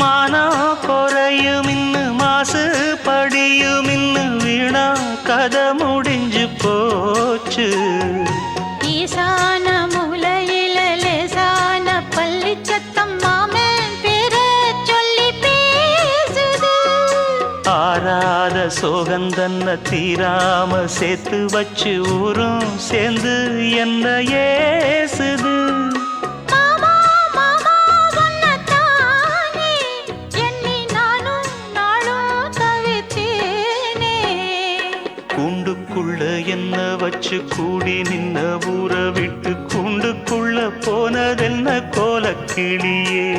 மானம் குறையும் இன்னு மாசு படியும் இன்னு வீணா கதை முடிஞ்சு போச்சு. ஈசான மூலையில லேசான பள்ளி சத்தம் மாமன் பேர சொல்லி பேசுது. ஆறாத சோகந்தன்ன தீராம சேர்த்து வச்சு ஊரும் சேர்ந்து என்ன ஏசுது. கூண்டுக்குள்ள என்ன வச்சு கூடி நின்ன ஊற விட்டு கூண்டுக்குள்ள போனதென்ன கோலக்கிளியே.